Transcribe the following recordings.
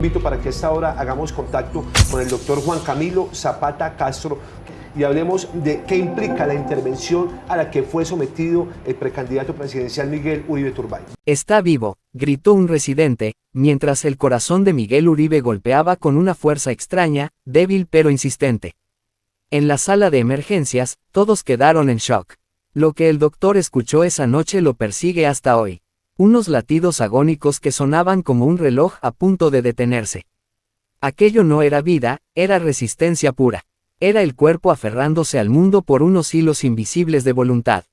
Invito para que a esta hora hagamos contacto con el doctor Juan Camilo Zapata Castro y hablemos de qué implica la intervención a la que fue sometido el precandidato presidencial Miguel Uribe Turbay. Está vivo, gritó un residente, mientras el corazón de Miguel Uribe golpeaba con una fuerza extraña, débil pero insistente. En la sala de emergencias, todos quedaron en shock. Lo que el doctor escuchó esa noche lo persigue hasta hoy. Unos latidos agónicos que sonaban como un reloj a punto de detenerse. Aquello no era vida, era resistencia pura. Era el cuerpo aferrándose al mundo por unos hilos invisibles de voluntad.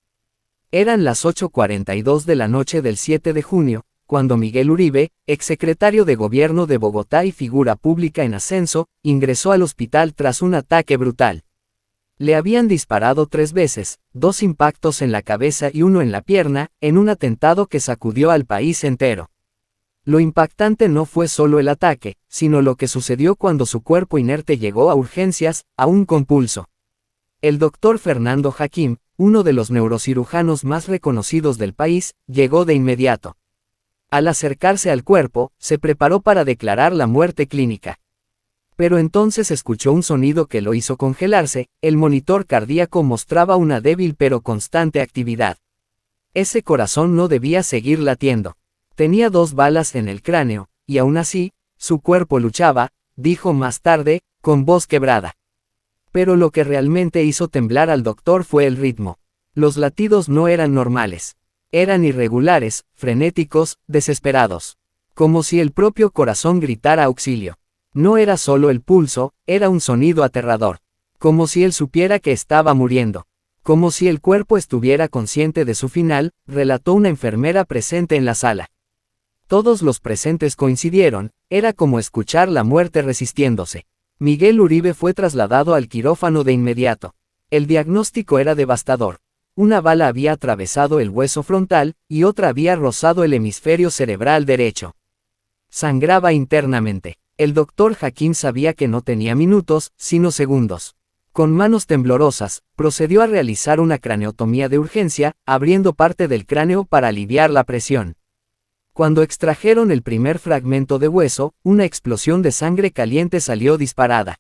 Eran las 8:42 de la noche del 7 de junio, cuando Miguel Uribe, exsecretario de Gobierno de Bogotá y figura pública en ascenso, ingresó al hospital tras un ataque brutal. Le habían disparado 3 veces, 2 impactos en la cabeza y 1 en la pierna, en un atentado que sacudió al país entero. Lo impactante no fue solo el ataque, sino lo que sucedió cuando su cuerpo inerte llegó a urgencias, aún con pulso. El doctor Fernando Hakim, uno de los neurocirujanos más reconocidos del país, llegó de inmediato. Al acercarse al cuerpo, se preparó para declarar la muerte clínica. Pero entonces escuchó un sonido que lo hizo congelarse. El monitor cardíaco mostraba una débil pero constante actividad. Ese corazón no debía seguir latiendo. Tenía 2 balas en el cráneo, y aún así, su cuerpo luchaba, dijo más tarde, con voz quebrada. Pero lo que realmente hizo temblar al doctor fue el ritmo. Los latidos no eran normales. Eran irregulares, frenéticos, desesperados. Como si el propio corazón gritara auxilio. No era solo el pulso, era un sonido aterrador. Como si él supiera que estaba muriendo. Como si el cuerpo estuviera consciente de su final, relató una enfermera presente en la sala. Todos los presentes coincidieron, era como escuchar la muerte resistiéndose. Miguel Uribe fue trasladado al quirófano de inmediato. El diagnóstico era devastador. Una bala había atravesado el hueso frontal, y otra había rozado el hemisferio cerebral derecho. Sangraba internamente. El doctor Hakim sabía que no tenía minutos, sino segundos. Con manos temblorosas, procedió a realizar una craneotomía de urgencia, abriendo parte del cráneo para aliviar la presión. Cuando extrajeron el primer fragmento de hueso, una explosión de sangre caliente salió disparada.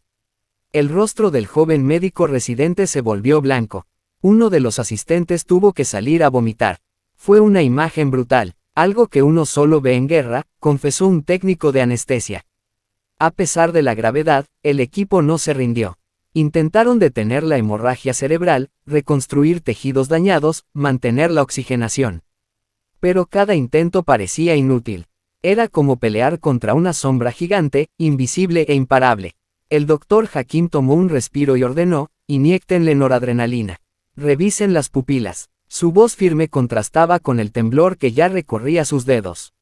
El rostro del joven médico residente se volvió blanco. Uno de los asistentes tuvo que salir a vomitar. Fue una imagen brutal, algo que uno solo ve en guerra, confesó un técnico de anestesia. A pesar de la gravedad, el equipo no se rindió. Intentaron detener la hemorragia cerebral, reconstruir tejidos dañados, mantener la oxigenación. Pero cada intento parecía inútil. Era como pelear contra una sombra gigante, invisible e imparable. El doctor Hakim tomó un respiro y ordenó: inyéctenle noradrenalina. Revisen las pupilas. Su voz firme contrastaba con el temblor que ya recorría sus dedos.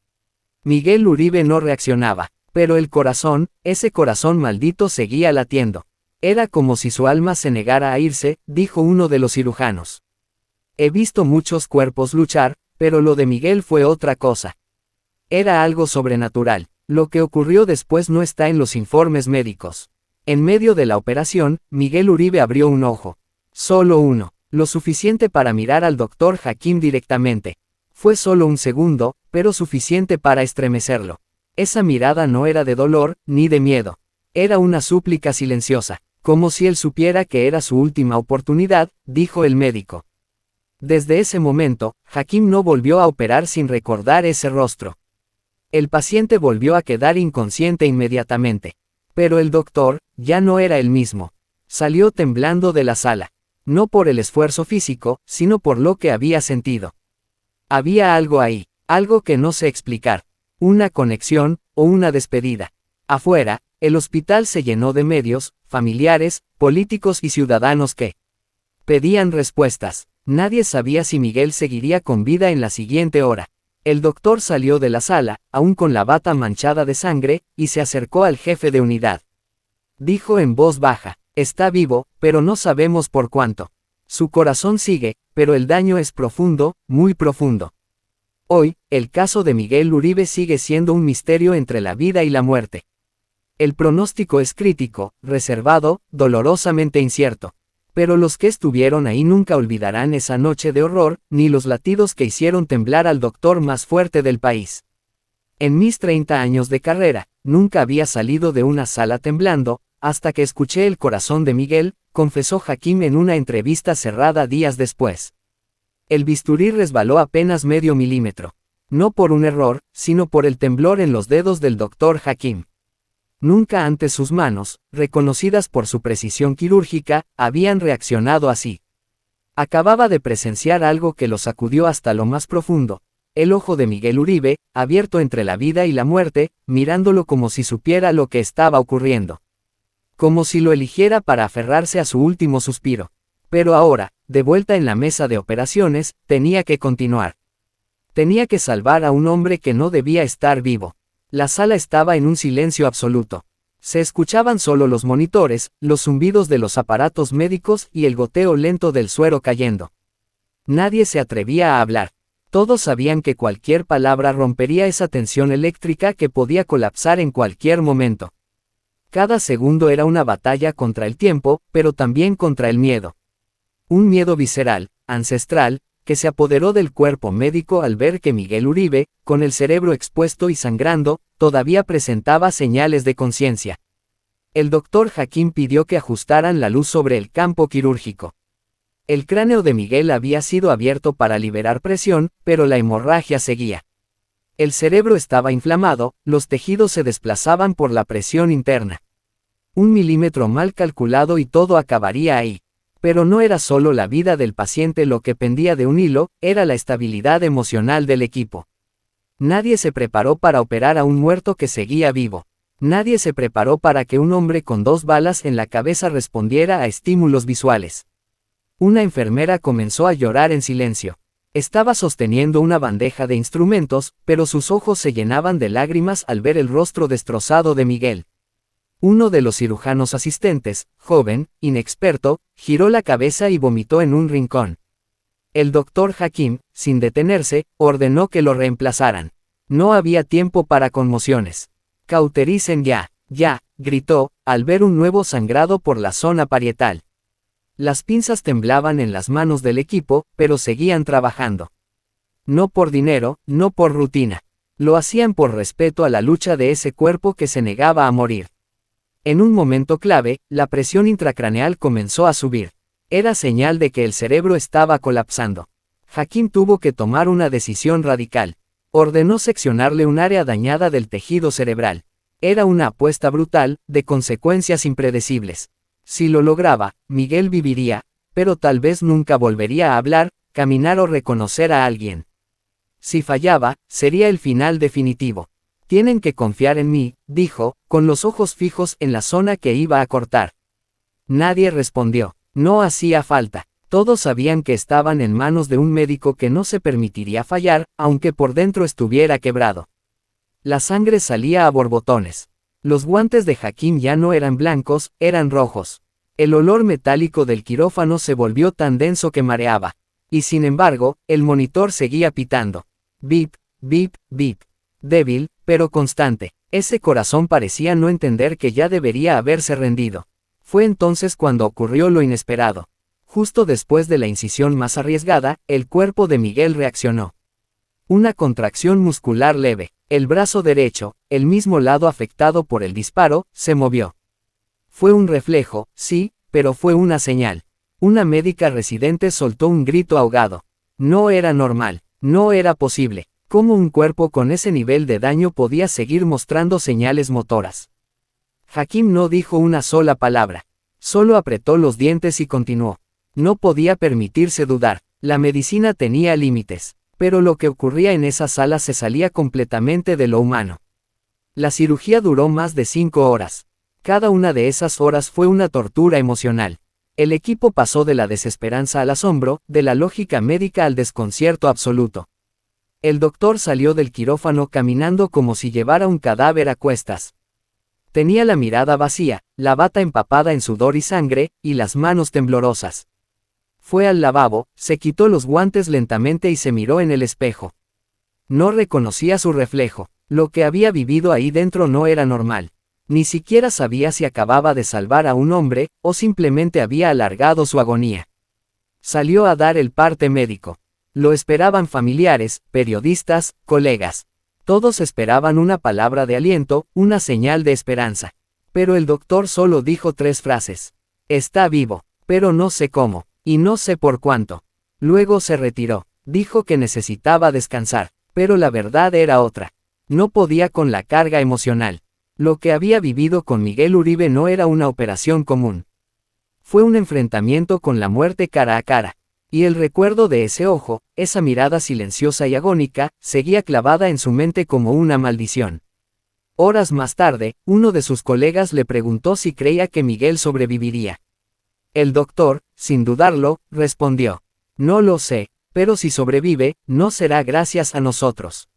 Miguel Uribe no reaccionaba. Pero el corazón, ese corazón maldito seguía latiendo. Era como si su alma se negara a irse, dijo uno de los cirujanos. He visto muchos cuerpos luchar, pero lo de Miguel fue otra cosa. Era algo sobrenatural. Lo que ocurrió después no está en los informes médicos. En medio de la operación, Miguel Uribe abrió un ojo. Solo uno. Lo suficiente para mirar al doctor Hakim directamente. Fue solo un segundo, pero suficiente para estremecerlo. Esa mirada no era de dolor, ni de miedo. Era una súplica silenciosa, como si él supiera que era su última oportunidad, dijo el médico. Desde ese momento, Hakim no volvió a operar sin recordar ese rostro. El paciente volvió a quedar inconsciente inmediatamente. Pero el doctor, ya no era el mismo. Salió temblando de la sala. No por el esfuerzo físico, sino por lo que había sentido. Había algo ahí, algo que no sé explicar. Una conexión, o una despedida. Afuera, el hospital se llenó de medios, familiares, políticos y ciudadanos que pedían respuestas. Nadie sabía si Miguel seguiría con vida en la siguiente hora. El doctor salió de la sala, aún con la bata manchada de sangre, y se acercó al jefe de unidad. Dijo en voz baja: está vivo, pero no sabemos por cuánto. Su corazón sigue, pero el daño es profundo, muy profundo. Hoy, el caso de Miguel Uribe sigue siendo un misterio entre la vida y la muerte. El pronóstico es crítico, reservado, dolorosamente incierto. Pero los que estuvieron ahí nunca olvidarán esa noche de horror, ni los latidos que hicieron temblar al doctor más fuerte del país. En mis 30 años de carrera, Nunca había salido de una sala temblando, hasta que escuché el corazón de Miguel, confesó Hakim en una entrevista cerrada días después. El bisturí resbaló apenas medio milímetro. No por un error, sino por el temblor en los dedos del doctor Hakim. Nunca antes sus manos, reconocidas por su precisión quirúrgica, habían reaccionado así. Acababa de presenciar algo que lo sacudió hasta lo más profundo. El ojo de Miguel Uribe, abierto entre la vida y la muerte, mirándolo como si supiera lo que estaba ocurriendo. Como si lo eligiera para aferrarse a su último suspiro. Pero ahora, de vuelta en la mesa de operaciones, tenía que continuar. Tenía que salvar a un hombre que no debía estar vivo. La sala estaba en un silencio absoluto. Se escuchaban solo los monitores, los zumbidos de los aparatos médicos y el goteo lento del suero cayendo. Nadie se atrevía a hablar. Todos sabían que cualquier palabra rompería esa tensión eléctrica que podía colapsar en cualquier momento. Cada segundo era una batalla contra el tiempo, pero también contra el miedo. Un miedo visceral, ancestral, que se apoderó del cuerpo médico al ver que Miguel Uribe, con el cerebro expuesto y sangrando, todavía presentaba señales de conciencia. El doctor Hakim pidió que ajustaran la luz sobre el campo quirúrgico. El cráneo de Miguel había sido abierto para liberar presión, pero la hemorragia seguía. El cerebro estaba inflamado, los tejidos se desplazaban por la presión interna. 1 milímetro mal calculado y todo acabaría ahí. Pero no era solo la vida del paciente lo que pendía de un hilo, era la estabilidad emocional del equipo. Nadie se preparó para operar a un muerto que seguía vivo. Nadie se preparó para que un hombre con 2 balas en la cabeza respondiera a estímulos visuales. Una enfermera comenzó a llorar en silencio. Estaba sosteniendo una bandeja de instrumentos, pero sus ojos se llenaban de lágrimas al ver el rostro destrozado de Miguel. Uno de los cirujanos asistentes, joven, inexperto, giró la cabeza y vomitó en un rincón. El doctor Hakim, sin detenerse, ordenó que lo reemplazaran. No había tiempo para conmociones. «Cautericen ya, ya», gritó, al ver un nuevo sangrado por la zona parietal. Las pinzas temblaban en las manos del equipo, pero seguían trabajando. No por dinero, no por rutina. Lo hacían por respeto a la lucha de ese cuerpo que se negaba a morir. En un momento clave, la presión intracraneal comenzó a subir. Era señal de que el cerebro estaba colapsando. Hakim tuvo que tomar una decisión radical. Ordenó seccionarle un área dañada del tejido cerebral. Era una apuesta brutal, de consecuencias impredecibles. Si lo lograba, Miguel viviría, pero tal vez nunca volvería a hablar, caminar o reconocer a alguien. Si fallaba, sería el final definitivo. «Tienen que confiar en mí», dijo, con los ojos fijos en la zona que iba a cortar. Nadie respondió. No hacía falta. Todos sabían que estaban en manos de un médico que no se permitiría fallar, aunque por dentro estuviera quebrado. La sangre salía a borbotones. Los guantes de Hakim ya no eran blancos, eran rojos. El olor metálico del quirófano se volvió tan denso que mareaba. Y sin embargo, el monitor seguía pitando. Bip, bip, bip. Débil, pero constante. Ese corazón parecía no entender que ya debería haberse rendido. Fue entonces cuando ocurrió lo inesperado. Justo después de la incisión más arriesgada, el cuerpo de Miguel reaccionó. Una contracción muscular leve. El brazo derecho, el mismo lado afectado por el disparo, se movió. Fue un reflejo, sí, pero fue una señal. Una médica residente soltó un grito ahogado. No era normal, no era posible. ¿Cómo un cuerpo con ese nivel de daño podía seguir mostrando señales motoras? Hakim no dijo una sola palabra. Solo apretó los dientes y continuó. No podía permitirse dudar. La medicina tenía límites. Pero lo que ocurría en esa sala se salía completamente de lo humano. La cirugía duró más de 5 horas. Cada una de esas horas fue una tortura emocional. El equipo pasó de la desesperanza al asombro, de la lógica médica al desconcierto absoluto. El doctor salió del quirófano caminando como si llevara un cadáver a cuestas. Tenía la mirada vacía, la bata empapada en sudor y sangre, y las manos temblorosas. Fue al lavabo, se quitó los guantes lentamente y se miró en el espejo. No reconocía su reflejo. Lo que había vivido ahí dentro no era normal. Ni siquiera sabía si acababa de salvar a un hombre, o simplemente había alargado su agonía. Salió a dar el parte médico. Lo esperaban familiares, periodistas, colegas. Todos esperaban una palabra de aliento, una señal de esperanza. Pero el doctor solo dijo 3 frases. Está vivo, pero no sé cómo, y no sé por cuánto. Luego se retiró. Dijo que necesitaba descansar, pero la verdad era otra. No podía con la carga emocional. Lo que había vivido con Miguel Uribe no era una operación común. Fue un enfrentamiento con la muerte cara a cara. Y el recuerdo de ese ojo, esa mirada silenciosa y agónica, seguía clavada en su mente como una maldición. Horas más tarde, uno de sus colegas le preguntó si creía que Miguel sobreviviría. El doctor, sin dudarlo, respondió: no lo sé, pero si sobrevive, no será gracias a nosotros.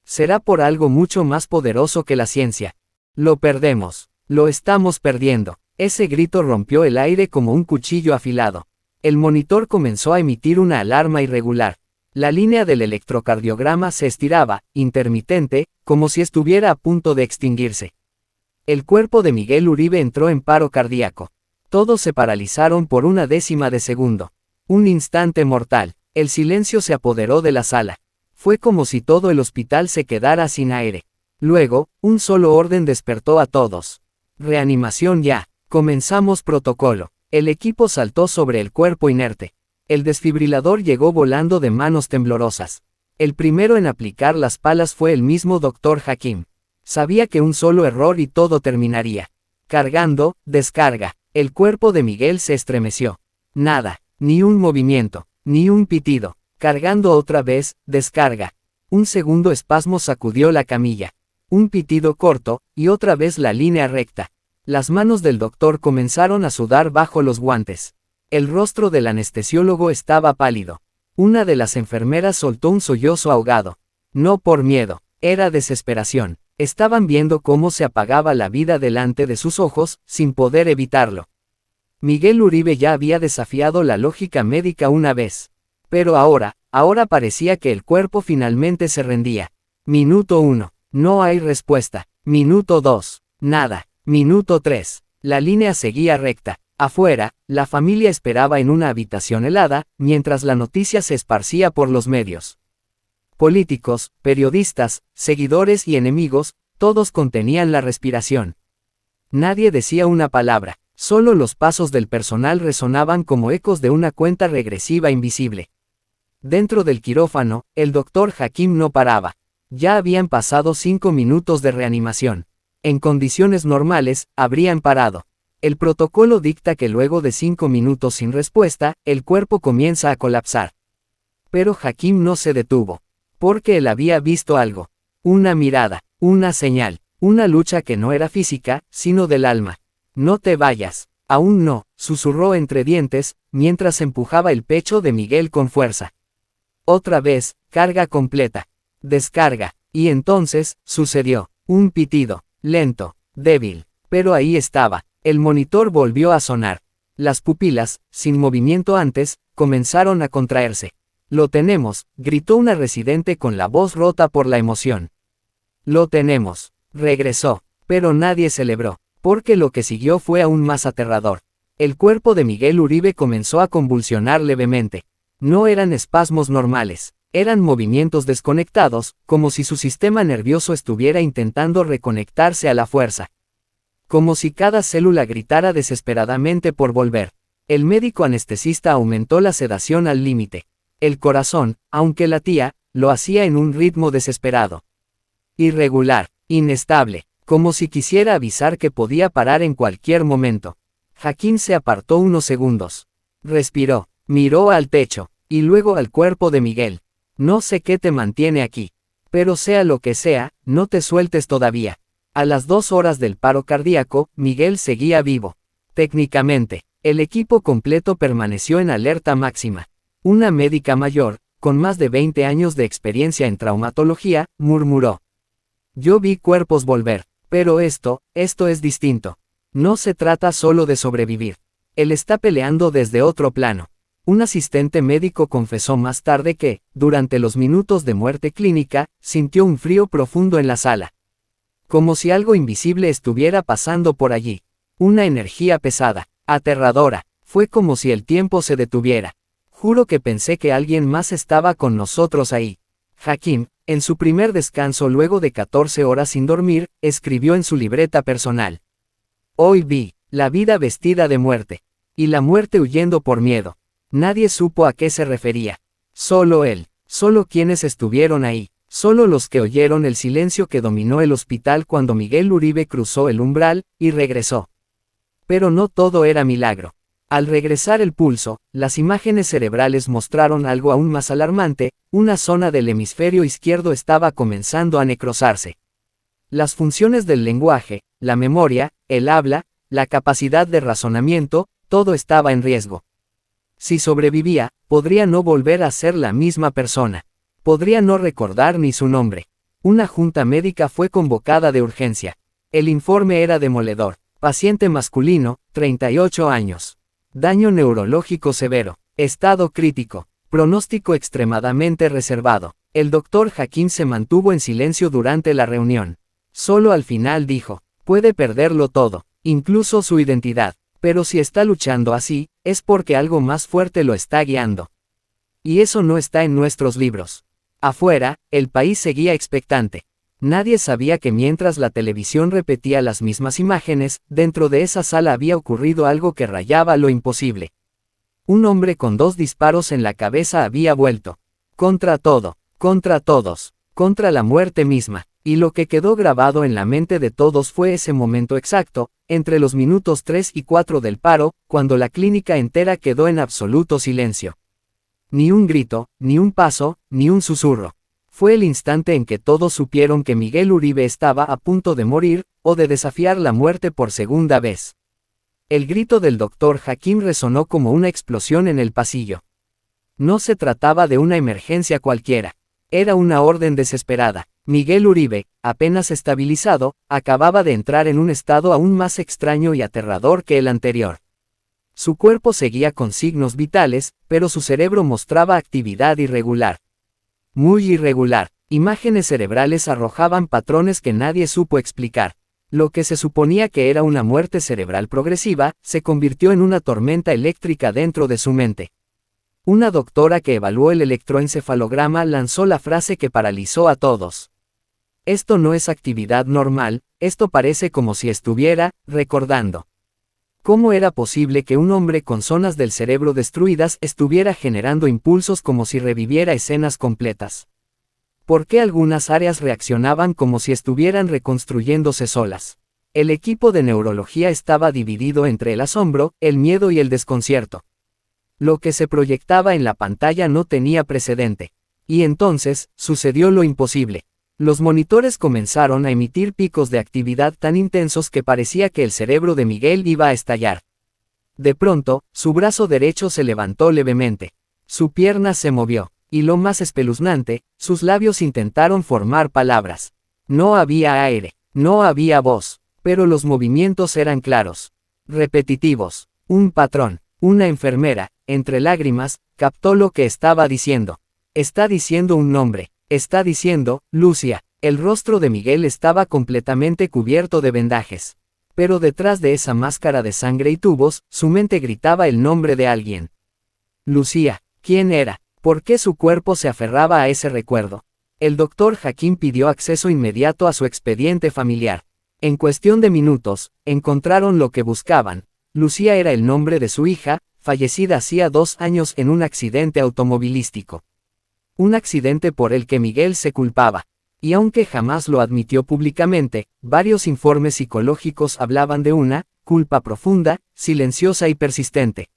Será por algo mucho más poderoso que la ciencia. Lo perdemos. Lo estamos perdiendo. Ese grito rompió el aire como un cuchillo afilado. El monitor comenzó a emitir una alarma irregular. La línea del electrocardiograma se estiraba, intermitente, como si estuviera a punto de extinguirse. El cuerpo de Miguel Uribe entró en paro cardíaco. Todos se paralizaron por una décima de segundo. Un instante mortal. El silencio se apoderó de la sala. Fue como si todo el hospital se quedara sin aire. Luego, un solo orden despertó a todos. Reanimación ya. Comenzamos protocolo. El equipo saltó sobre el cuerpo inerte. El desfibrilador llegó volando de manos temblorosas. El primero en aplicar las palas fue el mismo Dr. Hakim. Sabía que un solo error y todo terminaría. Cargando, descarga. El cuerpo de Miguel se estremeció. Nada, ni un movimiento, ni un pitido. Cargando otra vez, descarga. Un segundo espasmo sacudió la camilla. Un pitido corto, y otra vez la línea recta. Las manos del doctor comenzaron a sudar bajo los guantes. El rostro del anestesiólogo estaba pálido. Una de las enfermeras soltó un sollozo ahogado. No por miedo, era desesperación. Estaban viendo cómo se apagaba la vida delante de sus ojos, sin poder evitarlo. Miguel Uribe ya había desafiado la lógica médica una vez. Pero ahora parecía que el cuerpo finalmente se rendía. Minuto 1. No hay respuesta. Minuto 2. Nada. Minuto 3. La línea seguía recta. Afuera, la familia esperaba en una habitación helada, mientras la noticia se esparcía por los medios. Políticos, periodistas, seguidores y enemigos, todos contenían la respiración. Nadie decía una palabra, solo los pasos del personal resonaban como ecos de una cuenta regresiva invisible. Dentro del quirófano, el doctor Hakim no paraba. Ya habían pasado 5 minutos de reanimación. En condiciones normales, habrían parado. El protocolo dicta que luego de 5 minutos sin respuesta, el cuerpo comienza a colapsar. Pero Hakim no se detuvo. Porque él había visto algo. Una mirada, una señal, una lucha que no era física, sino del alma. No te vayas. Aún no, susurró entre dientes, mientras empujaba el pecho de Miguel con fuerza. Otra vez, carga completa. Descarga. Y entonces, sucedió. Un pitido. Lento, débil, pero ahí estaba. El monitor volvió a sonar. Las pupilas, sin movimiento antes, comenzaron a contraerse. Lo tenemos, gritó una residente con la voz rota por la emoción. Lo tenemos. Regresó, pero nadie celebró, porque lo que siguió fue aún más aterrador. El cuerpo de Miguel Uribe comenzó a convulsionar levemente. No eran espasmos normales. Eran movimientos desconectados, como si su sistema nervioso estuviera intentando reconectarse a la fuerza. Como si cada célula gritara desesperadamente por volver. El médico anestesista aumentó la sedación al límite. El corazón, aunque latía, lo hacía en un ritmo desesperado. Irregular, inestable, como si quisiera avisar que podía parar en cualquier momento. Hakim se apartó unos segundos. Respiró, miró al techo, y luego al cuerpo de Miguel. No sé qué te mantiene aquí. Pero sea lo que sea, no te sueltes todavía. A las 2 horas del paro cardíaco, Miguel seguía vivo. Técnicamente, el equipo completo permaneció en alerta máxima. Una médica mayor, con más de 20 años de experiencia en traumatología, murmuró. Yo vi cuerpos volver, pero esto es distinto. No se trata solo de sobrevivir. Él está peleando desde otro plano. Un asistente médico confesó más tarde que, durante los minutos de muerte clínica, sintió un frío profundo en la sala. Como si algo invisible estuviera pasando por allí. Una energía pesada, aterradora, fue como si el tiempo se detuviera. Juro que pensé que alguien más estaba con nosotros ahí. Hakim, en su primer descanso luego de 14 horas sin dormir, escribió en su libreta personal: Hoy vi la vida vestida de muerte, y la muerte huyendo por miedo. Nadie supo a qué se refería. Solo él, solo quienes estuvieron ahí, solo los que oyeron el silencio que dominó el hospital cuando Miguel Uribe cruzó el umbral, y regresó. Pero no todo era milagro. Al regresar el pulso, las imágenes cerebrales mostraron algo aún más alarmante: una zona del hemisferio izquierdo estaba comenzando a necrosarse. Las funciones del lenguaje, la memoria, el habla, la capacidad de razonamiento, todo estaba en riesgo. Si sobrevivía, podría no volver a ser la misma persona. Podría no recordar ni su nombre. Una junta médica fue convocada de urgencia. El informe era demoledor. Paciente masculino, 38 años. Daño neurológico severo. Estado crítico. Pronóstico extremadamente reservado. El doctor Hakim se mantuvo en silencio durante la reunión. Solo al final dijo: puede perderlo todo, incluso su identidad. Pero si está luchando así, es porque algo más fuerte lo está guiando. Y eso no está en nuestros libros. Afuera, el país seguía expectante. Nadie sabía que mientras la televisión repetía las mismas imágenes, dentro de esa sala había ocurrido algo que rayaba lo imposible. Un hombre con 2 disparos en la cabeza había vuelto. Contra todo, contra todos, contra la muerte misma. Y lo que quedó grabado en la mente de todos fue ese momento exacto, entre los minutos 3 y 4 del paro, cuando la clínica entera quedó en absoluto silencio. Ni un grito, ni un paso, ni un susurro. Fue el instante en que todos supieron que Miguel Uribe estaba a punto de morir, o de desafiar la muerte por segunda vez. El grito del doctor Hakim resonó como una explosión en el pasillo. No se trataba de una emergencia cualquiera. Era una orden desesperada. Miguel Uribe, apenas estabilizado, acababa de entrar en un estado aún más extraño y aterrador que el anterior. Su cuerpo seguía con signos vitales, pero su cerebro mostraba actividad irregular. Muy irregular. Imágenes cerebrales arrojaban patrones que nadie supo explicar. Lo que se suponía que era una muerte cerebral progresiva, se convirtió en una tormenta eléctrica dentro de su mente. Una doctora que evaluó el electroencefalograma lanzó la frase que paralizó a todos. Esto no es actividad normal, esto parece como si estuviera recordando. ¿Cómo era posible que un hombre con zonas del cerebro destruidas estuviera generando impulsos como si reviviera escenas completas? ¿Por qué algunas áreas reaccionaban como si estuvieran reconstruyéndose solas? El equipo de neurología estaba dividido entre el asombro, el miedo y el desconcierto. Lo que se proyectaba en la pantalla no tenía precedente. Y entonces, sucedió lo imposible. Los monitores comenzaron a emitir picos de actividad tan intensos que parecía que el cerebro de Miguel iba a estallar. De pronto, su brazo derecho se levantó levemente. Su pierna se movió. Y lo más espeluznante, sus labios intentaron formar palabras. No había aire, no había voz, pero los movimientos eran claros, repetitivos. Un patrón, una enfermera, entre lágrimas, captó lo que estaba diciendo. Está diciendo un nombre. Está diciendo, Lucia. El rostro de Miguel estaba completamente cubierto de vendajes. Pero detrás de esa máscara de sangre y tubos, su mente gritaba el nombre de alguien. Lucía. ¿Quién era? ¿Por qué su cuerpo se aferraba a ese recuerdo? El doctor Hakim pidió acceso inmediato a su expediente familiar. En cuestión de minutos, encontraron lo que buscaban. Lucía era el nombre de su hija, fallecida hacía 2 años en un accidente automovilístico. Un accidente por el que Miguel se culpaba. Y aunque jamás lo admitió públicamente, varios informes psicológicos hablaban de una culpa profunda, silenciosa y persistente.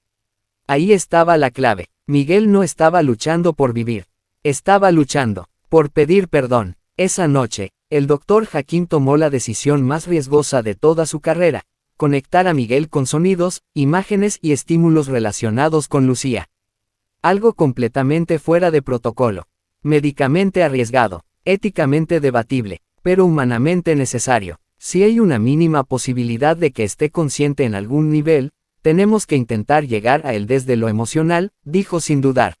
Ahí estaba la clave. Miguel no estaba luchando por vivir. Estaba luchando por pedir perdón. Esa noche, el doctor Hakim tomó la decisión más riesgosa de toda su carrera: conectar a Miguel con sonidos, imágenes y estímulos relacionados con Lucía. Algo completamente fuera de protocolo. Médicamente arriesgado. Éticamente debatible. Pero humanamente necesario. Si hay una mínima posibilidad de que esté consciente en algún nivel, tenemos que intentar llegar a él desde lo emocional, dijo sin dudar.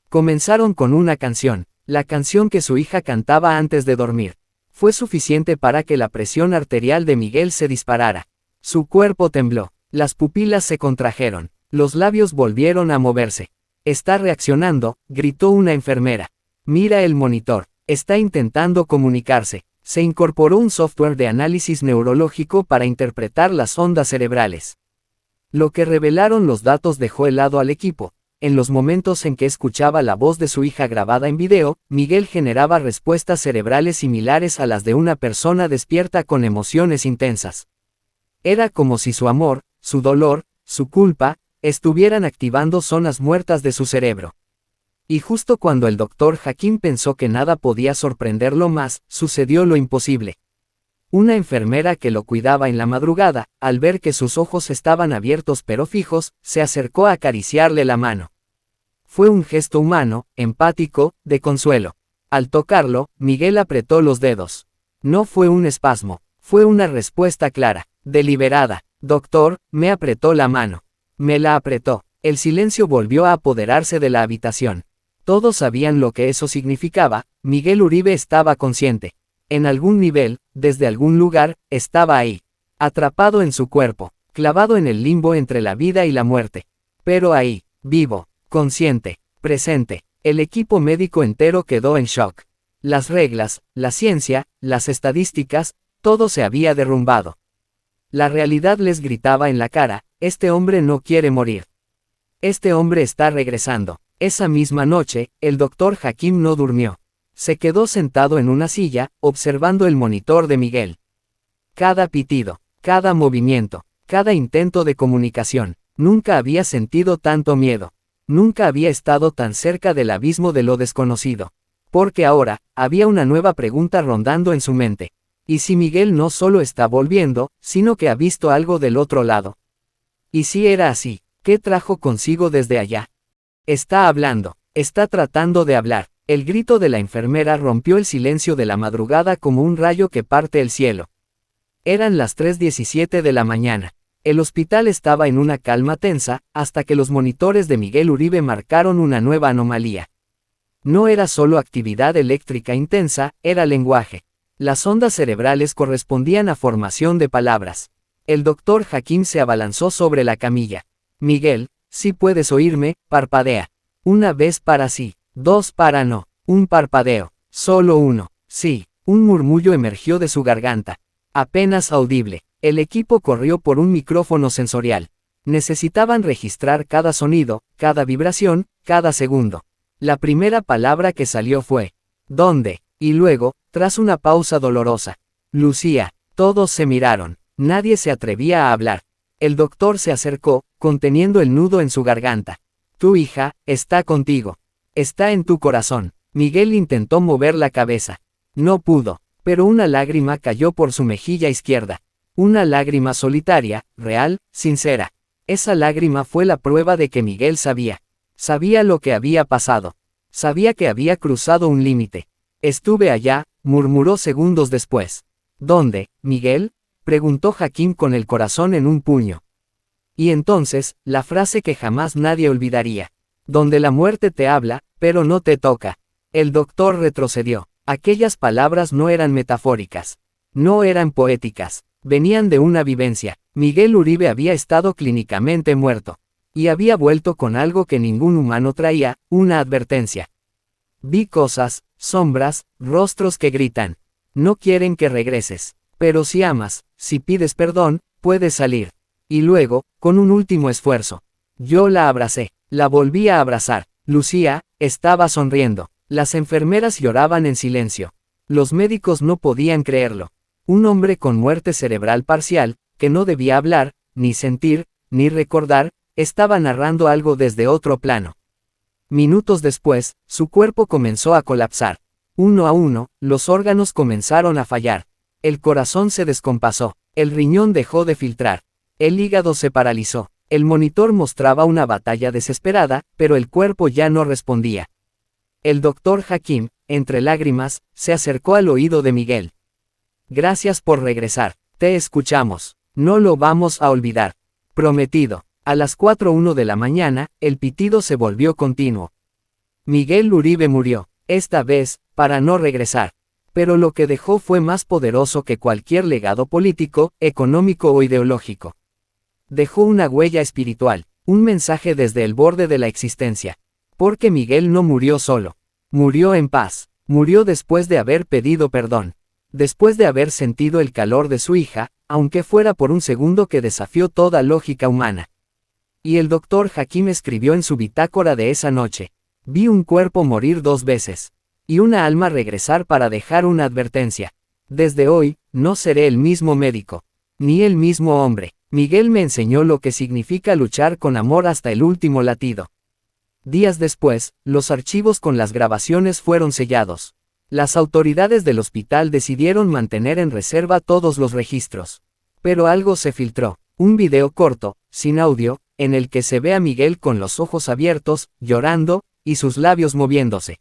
Comenzaron con una canción. La canción que su hija cantaba antes de dormir. Fue suficiente para que la presión arterial de Miguel se disparara. Su cuerpo tembló. Las pupilas se contrajeron. Los labios volvieron a moverse. Está reaccionando, gritó una enfermera. Mira el monitor. Está intentando comunicarse. Se incorporó un software de análisis neurológico para interpretar las ondas cerebrales. Lo que revelaron los datos dejó helado al equipo. En los momentos en que escuchaba la voz de su hija grabada en video, Miguel generaba respuestas cerebrales similares a las de una persona despierta con emociones intensas. Era como si su amor, su dolor, su culpa, estuvieran activando zonas muertas de su cerebro. Y justo cuando el doctor Hakim pensó que nada podía sorprenderlo más, sucedió lo imposible. Una enfermera que lo cuidaba en la madrugada, al ver que sus ojos estaban abiertos pero fijos, se acercó a acariciarle la mano. Fue un gesto humano, empático, de consuelo. Al tocarlo, Miguel apretó los dedos. No fue un espasmo, fue una respuesta clara, deliberada. Doctor, me apretó la mano. Me la apretó. El silencio volvió a apoderarse de la habitación. Todos sabían lo que eso significaba. Miguel Uribe estaba consciente. En algún nivel, desde algún lugar, estaba ahí. Atrapado en su cuerpo, clavado en el limbo entre la vida y la muerte. Pero ahí, vivo, consciente, presente. El equipo médico entero quedó en shock. Las reglas, la ciencia, las estadísticas, todo se había derrumbado. La realidad les gritaba en la cara: este hombre no quiere morir. Este hombre está regresando. Esa misma noche, el doctor Hakim no durmió. Se quedó sentado en una silla, observando el monitor de Miguel. Cada pitido, cada movimiento, cada intento de comunicación. Nunca había sentido tanto miedo. Nunca había estado tan cerca del abismo de lo desconocido. Porque ahora, había una nueva pregunta rondando en su mente. ¿Y si Miguel no solo está volviendo, sino que ha visto algo del otro lado? ¿Y si era así? ¿Qué trajo consigo desde allá? Está hablando, está tratando de hablar. El grito de la enfermera rompió el silencio de la madrugada como un rayo que parte el cielo. Eran las 3:17 de la mañana. El hospital estaba en una calma tensa, hasta que los monitores de Miguel Uribe marcaron una nueva anomalía. No era solo actividad eléctrica intensa, era lenguaje. Las ondas cerebrales correspondían a formación de palabras. El doctor Hakim se abalanzó sobre la camilla. Miguel, si puedes oírme, parpadea. Una vez para sí, dos para no. Un parpadeo, solo uno. Sí, un murmullo emergió de su garganta. Apenas audible. El equipo corrió por un micrófono sensorial. Necesitaban registrar cada sonido, cada vibración, cada segundo. La primera palabra que salió fue: ¿dónde? Y luego, tras una pausa dolorosa: Lucía. Todos se miraron. Nadie se atrevía a hablar. El doctor se acercó, conteniendo el nudo en su garganta. Tu hija, está contigo. Está en tu corazón. Miguel intentó mover la cabeza. No pudo, pero una lágrima cayó por su mejilla izquierda. Una lágrima solitaria, real, sincera. Esa lágrima fue la prueba de que Miguel sabía. Sabía lo que había pasado. Sabía que había cruzado un límite. Estuve allá, murmuró segundos después. ¿Dónde, Miguel?, preguntó Hakim con el corazón en un puño. Y entonces, la frase que jamás nadie olvidaría. Donde la muerte te habla, pero no te toca. El doctor retrocedió. Aquellas palabras no eran metafóricas. No eran poéticas. Venían de una vivencia. Miguel Uribe había estado clínicamente muerto. Y había vuelto con algo que ningún humano traía, una advertencia. Vi cosas, sombras, rostros que gritan. No quieren que regreses. Pero si amas, si pides perdón, puedes salir. Y luego, con un último esfuerzo. Yo la abracé. La volví a abrazar. Lucía, estaba sonriendo. Las enfermeras lloraban en silencio. Los médicos no podían creerlo. Un hombre con muerte cerebral parcial, que no debía hablar, ni sentir, ni recordar, estaba narrando algo desde otro plano. Minutos después, su cuerpo comenzó a colapsar. Uno a uno, los órganos comenzaron a fallar. El corazón se descompasó. El riñón dejó de filtrar. El hígado se paralizó. El monitor mostraba una batalla desesperada, pero el cuerpo ya no respondía. El doctor Hakim, entre lágrimas, se acercó al oído de Miguel. Gracias por regresar. Te escuchamos. No lo vamos a olvidar. Prometido. A las 4:01 de la mañana, el pitido se volvió continuo. Miguel Uribe murió, esta vez, para no regresar. Pero lo que dejó fue más poderoso que cualquier legado político, económico o ideológico. Dejó una huella espiritual, un mensaje desde el borde de la existencia. Porque Miguel no murió solo. Murió en paz. Murió después de haber pedido perdón. Después de haber sentido el calor de su hija, aunque fuera por un segundo que desafió toda lógica humana. Y el doctor Hakim escribió en su bitácora de esa noche: vi un cuerpo morir 2 veces. Y una alma regresar para dejar una advertencia. Desde hoy, no seré el mismo médico. Ni el mismo hombre. Miguel me enseñó lo que significa luchar con amor hasta el último latido. Días después, los archivos con las grabaciones fueron sellados. Las autoridades del hospital decidieron mantener en reserva todos los registros. Pero algo se filtró. Un video corto, sin audio, en el que se ve a Miguel con los ojos abiertos, llorando, y sus labios moviéndose.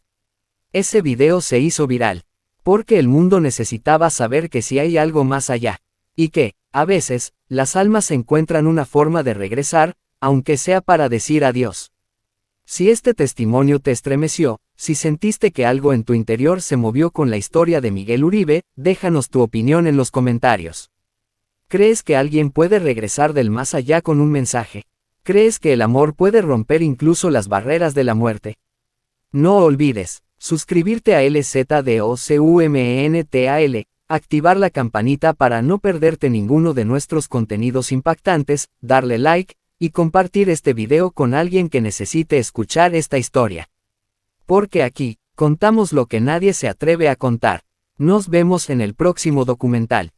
Ese video se hizo viral. Porque el mundo necesitaba saber que si hay algo más allá. Y que, a veces, las almas encuentran una forma de regresar, aunque sea para decir adiós. Si este testimonio te estremeció, si sentiste que algo en tu interior se movió con la historia de Miguel Uribe, déjanos tu opinión en los comentarios. ¿Crees que alguien puede regresar del más allá con un mensaje? ¿Crees que el amor puede romper incluso las barreras de la muerte? No olvides suscribirte a LZDOCUMENTAL, activar la campanita para no perderte ninguno de nuestros contenidos impactantes, darle like, y compartir este video con alguien que necesite escuchar esta historia. Porque aquí, contamos lo que nadie se atreve a contar. Nos vemos en el próximo documental.